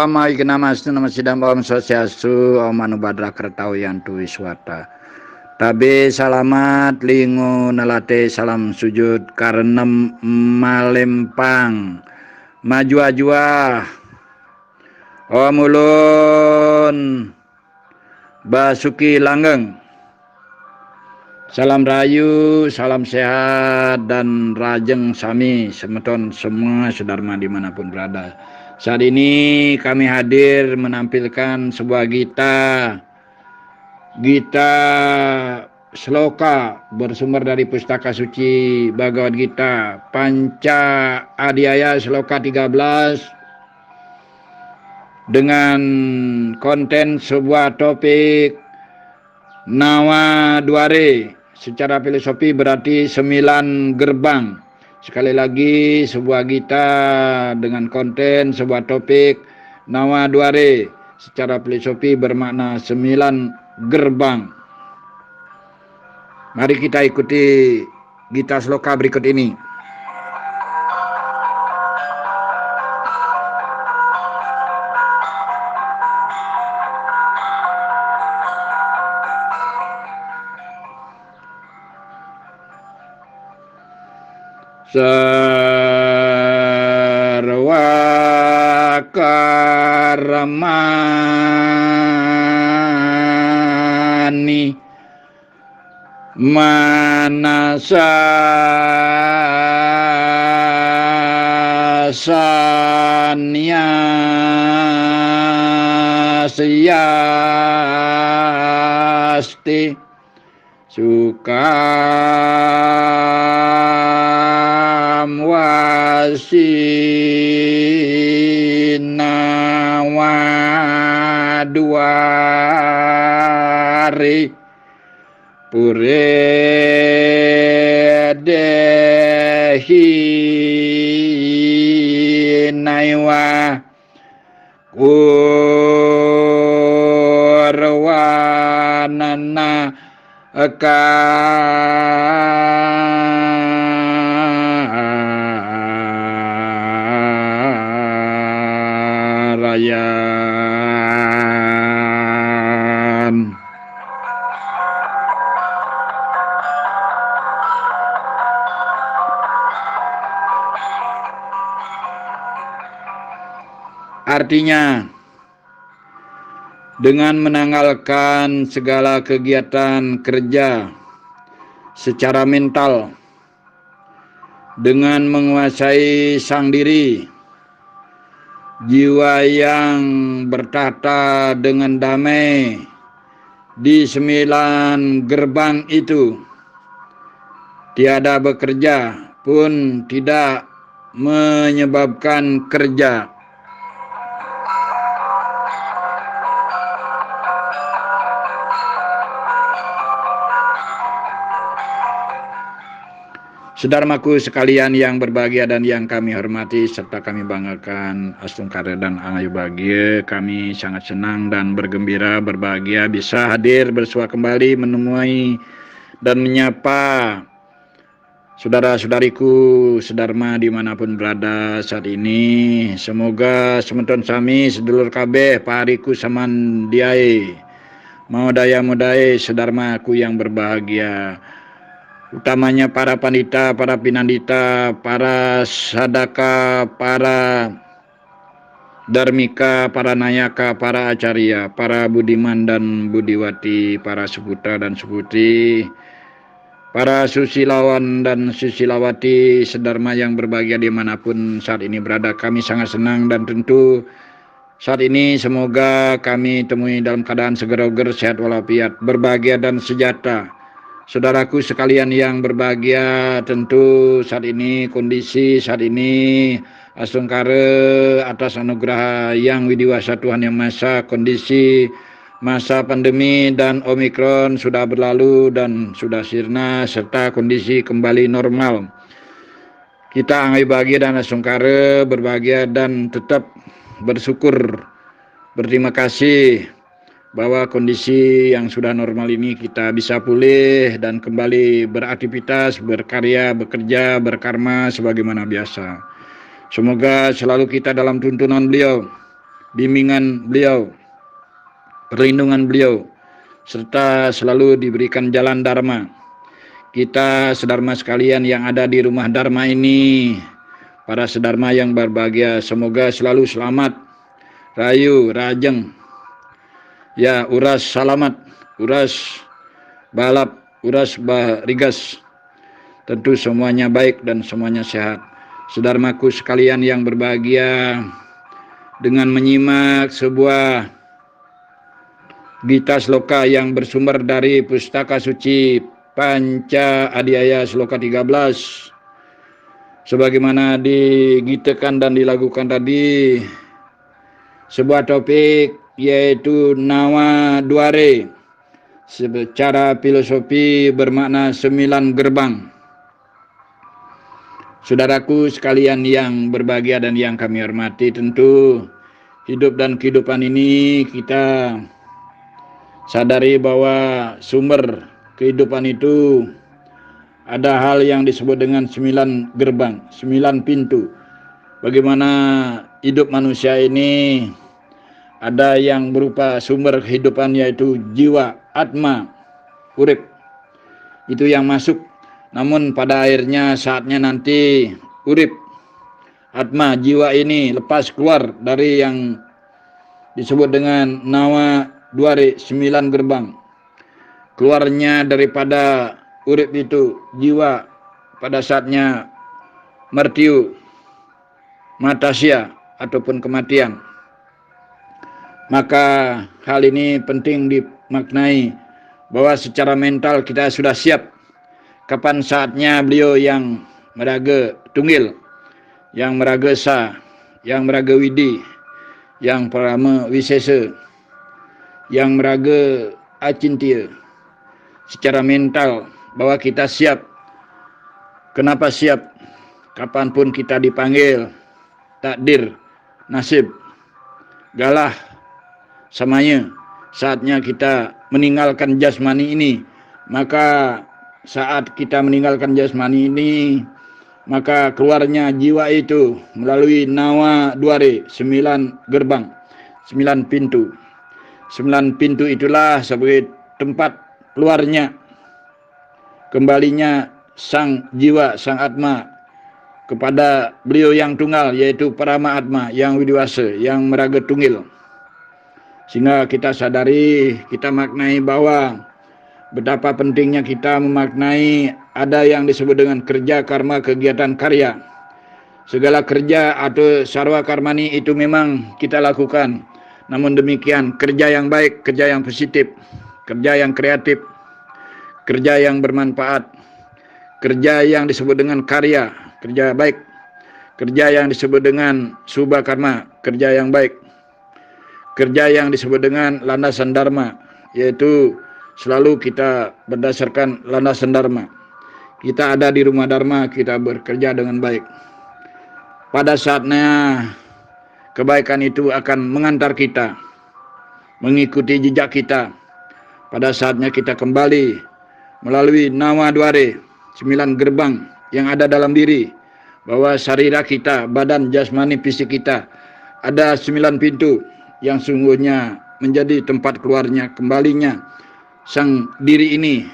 Om Awi Kenamastu Nama Sidam Om Sosiasu Om Manubadra Kertau Yantu Wiswata. Tabe salamat lingo nalate salam sujud karenem malempang maju ajwa Om ulun Basuki Langgeng. Salam rayu, salam sehat dan rajeng sami semeton semua sedharma dimanapun berada. Saat ini kami hadir menampilkan sebuah Gita Sloka bersumber dari Pustaka Suci Bhagavad Gita Panca Adhyaya Sloka 13 dengan konten sebuah topik Nawa Dware. Secara filosofi berarti 9 gerbang. Sekali lagi sebuah gita dengan konten sebuah topik Nawa Dware. Secara filosofi bermakna 9 gerbang. Mari kita ikuti gita sloka berikut ini. Sarwa karamani manasa sanyasiyasti sukam wasinawa duare pure dehi naiwa kurwanana karayan. Artinya, dengan menanggalkan segala kegiatan kerja secara mental, dengan menguasai sang diri, jiwa yang bertahta dengan damai di 9 gerbang itu, tiada bekerja pun tidak menyebabkan kerja. Saudaraku sekalian yang berbahagia dan yang kami hormati serta kami banggakan, Astungkara dan Angayu Bahagia, kami sangat senang dan bergembira berbahagia bisa hadir bersua kembali menemui dan menyapa saudara-saudariku sedharma dimanapun berada saat ini. Semoga semeton sami sedulur kabeh pariku samandiai mau daya mudai sedharmaku yang berbahagia, utamanya para pandita, para pinandita, para sadaka, para dharmika, para nayaka, para acarya, para budiman dan budiwati, para seputa dan seputri, para susilawan dan susilawati sedharma yang berbahagia dimanapun saat ini berada. Kami sangat senang dan tentu saat ini semoga kami temui dalam keadaan seger-oger, sehat walafiat, berbahagia dan sejahtera. Saudaraku sekalian yang berbahagia, tentu saat ini kondisi saat ini Astungkara atas anugerah yang widiwasa Tuhan Yang Maha Esa, kondisi masa pandemi dan Omikron sudah berlalu dan sudah sirna serta kondisi kembali normal. Kita angai bahagia dan Astungkara berbahagia dan tetap bersyukur, berterima kasih bahwa kondisi yang sudah normal ini kita bisa pulih dan kembali beraktivitas, berkarya, bekerja, berkarma sebagaimana biasa. Semoga selalu kita dalam tuntunan beliau bimbingan beliau, perlindungan beliau, serta selalu diberikan jalan dharma. Kita sedharma sekalian yang ada di rumah dharma ini, para sedharma yang berbahagia, semoga selalu selamat, rayu, rajeng, ya, uras salamat, uras balap, uras barigas, tentu semuanya baik dan semuanya sehat. Sedharmaku sekalian yang berbahagia, dengan menyimak sebuah Gita Sloka yang bersumber dari Pustaka Suci Panca Adiaya Sloka 13, sebagaimana digitakan dan dilakukan tadi, sebuah topik yaitu Nawa Dware, secara filosofi bermakna 9 gerbang. Saudaraku sekalian yang berbahagia dan yang kami hormati, tentu hidup dan kehidupan ini kita sadari bahwa sumber kehidupan itu ada hal yang disebut dengan 9 gerbang, 9 pintu. Bagaimana hidup manusia ini ada yang berupa sumber kehidupan yaitu jiwa, atma, urip. Itu yang masuk. Namun pada akhirnya saatnya nanti urip, atma, jiwa ini lepas keluar dari yang disebut dengan Nawa Dware, 9 gerbang. Keluarnya daripada urip itu jiwa pada saatnya mertiu, matasya ataupun kematian. Maka hal ini penting dimaknai bahwa secara mental kita sudah siap kapan saatnya beliau yang meraga tunggil, yang meraga sa, yang meraga widi, yang parama wisesa, yang meraga acintia, secara mental bahwa kita siap. Kenapa siap? Kapanpun kita dipanggil, takdir, nasib, galah, samanya saatnya kita meninggalkan jasmani ini. Maka saat kita meninggalkan jasmani ini, maka keluarnya jiwa itu melalui Nawa Dware, 9 gerbang, 9 pintu. 9 pintu itulah sebagai tempat keluarnya, kembalinya sang jiwa, sang atma kepada beliau yang tunggal, yaitu Parama Atma, yang widiwasa, yang meraga tunggil. Sehingga kita sadari, kita maknai bahwa betapa pentingnya kita memaknai ada yang disebut dengan kerja, karma, kegiatan, karya. Segala kerja atau sarwa karmani itu memang kita lakukan. Namun demikian, kerja yang baik, kerja yang positif, kerja yang kreatif, kerja yang bermanfaat, kerja yang disebut dengan karya, kerja baik, kerja yang disebut dengan subha karma, kerja yang baik, kerja yang disebut dengan landasan dharma, yaitu selalu kita berdasarkan landasan dharma. Kita ada di rumah dharma, kita bekerja dengan baik. Pada saatnya kebaikan itu akan mengantar kita, mengikuti jejak kita. Pada saatnya kita kembali melalui Nawa Dware, 9 gerbang yang ada dalam diri, bahwa sarira kita, badan, jasmani, fisik kita, ada 9 pintu yang sungguhnya menjadi tempat keluarnya, kembalinya sang diri ini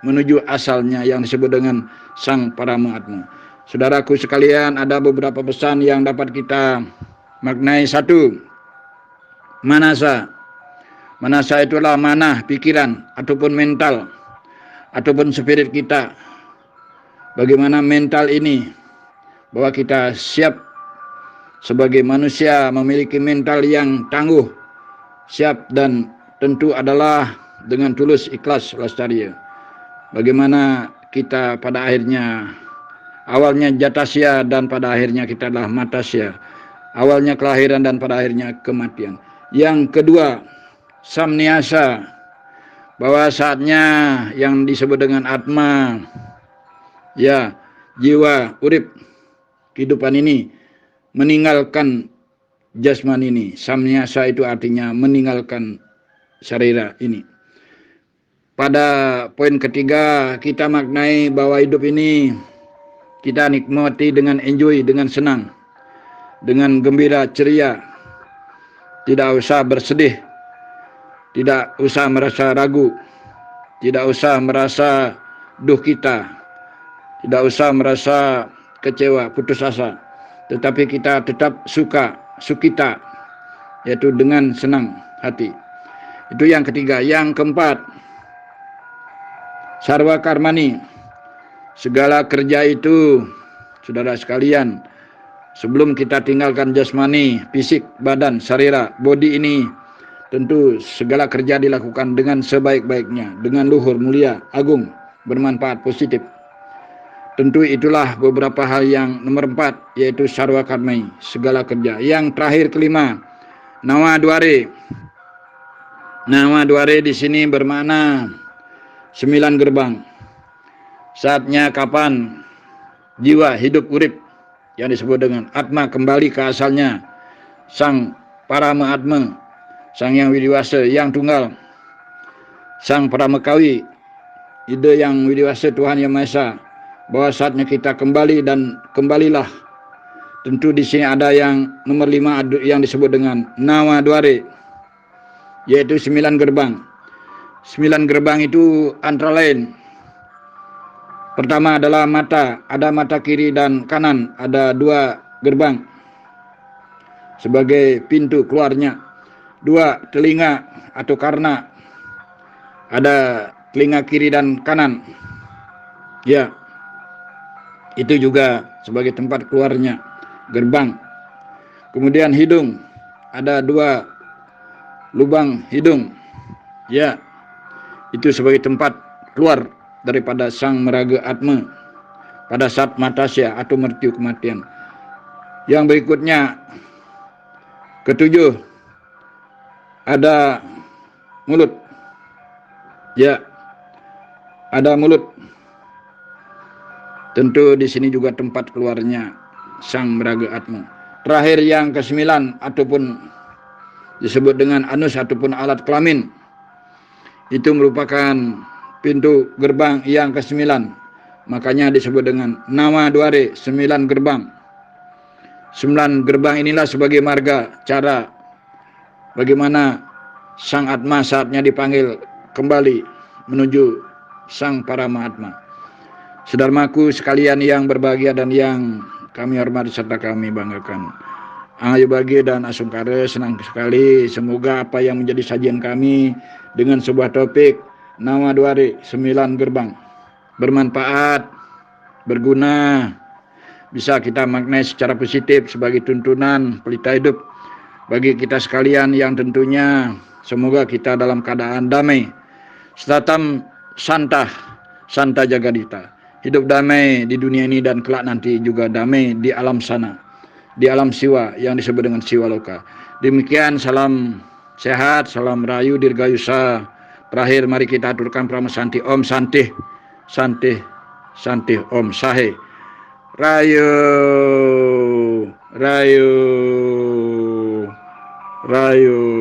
menuju asalnya yang disebut dengan Sang Parama Atma. Saudaraku sekalian, ada beberapa pesan yang dapat kita maknai. 1, manasa. Manasa itulah manah, pikiran, ataupun mental, ataupun spirit kita. Bagaimana mental ini, bahwa kita siap sebagai manusia memiliki mental yang tangguh, siap, dan tentu adalah dengan tulus, ikhlas, lestari. Bagaimana kita pada akhirnya, awalnya jatasya dan pada akhirnya kita adalah matasya. Awalnya kelahiran dan pada akhirnya kematian. Yang kedua, samniasa, bahwa saatnya yang disebut dengan atma, ya, jiwa, urip, kehidupan ini meninggalkan jasmani ini. Samniasa itu artinya meninggalkan sarira ini. Pada poin ketiga, kita maknai bahwa hidup ini kita nikmati dengan enjoy, dengan senang, dengan gembira, ceria. tidak usah bersedih, tidak usah merasa ragu, tidak usah merasa duh kita, tidak usah merasa kecewa, putus asa, tetapi kita tetap sukita, yaitu dengan senang hati. Itu yang ketiga. Yang keempat, sarwa karmani. Segala kerja itu, saudara sekalian, sebelum kita tinggalkan jasmani, fisik, badan, sarira, body ini, tentu segala kerja dilakukan dengan sebaik-baiknya, dengan luhur, mulia, agung, bermanfaat, positif. Tentu itulah beberapa hal yang nomor 4, yaitu sarwa karmai, segala kerja. Yang terakhir, kelima, nawa duare. Nawa duare di sini bermakna 9 gerbang. Saatnya kapan jiwa hidup urip, yang disebut dengan atma, kembali ke asalnya, sang parama atma, sang yang widiwasa, yang tunggal, sang paramakawi, ide yang widiwasa, Tuhan Yang Maha Esa, bahwa saatnya kita kembali dan kembalilah. Tentu di sini ada yang nomor 5 yang disebut dengan nawa duare, yaitu 9 gerbang. 9 gerbang itu antara lain, pertama adalah mata, ada mata kiri dan kanan, ada 2 gerbang sebagai pintu keluarnya. 2, telinga atau karna, ada telinga kiri dan kanan. Ya, itu juga sebagai tempat keluarnya gerbang. Kemudian hidung, ada 2 lubang hidung. Ya, itu sebagai tempat keluar daripada sang meraga atma pada saat matasya atau mertiu, kematian. Yang berikutnya, ketujuh, ada mulut. Ya, ada mulut. Tentu di sini juga tempat keluarnya sang meraga atma. Terakhir yang ke-9, ataupun disebut dengan anus ataupun alat kelamin, itu merupakan pintu gerbang yang ke-9. Makanya disebut dengan nama duare, 9 gerbang. 9 gerbang inilah sebagai marga, cara bagaimana sang atma saatnya dipanggil kembali menuju sang paramahatma. Saudaraku sekalian yang berbahagia dan yang kami hormati serta kami banggakan, Ayu Bagi dan Asungkara senang sekali. Semoga apa yang menjadi sajian kami dengan sebuah topik nama duare, 9 gerbang, bermanfaat, berguna, bisa kita maknai secara positif sebagai tuntunan pelita hidup bagi kita sekalian, yang tentunya semoga kita dalam keadaan damai, setatam santa jagadita, hidup damai di dunia ini dan kelak nanti juga damai di alam sana, di alam siwa yang disebut dengan siwa loka. Demikian, salam sehat, salam rayu dirgayusa. Terakhir mari kita aturkan Prama Santi, Om Santih, Santih, Santih, Om Sahe. Rayu, rayu, rayu.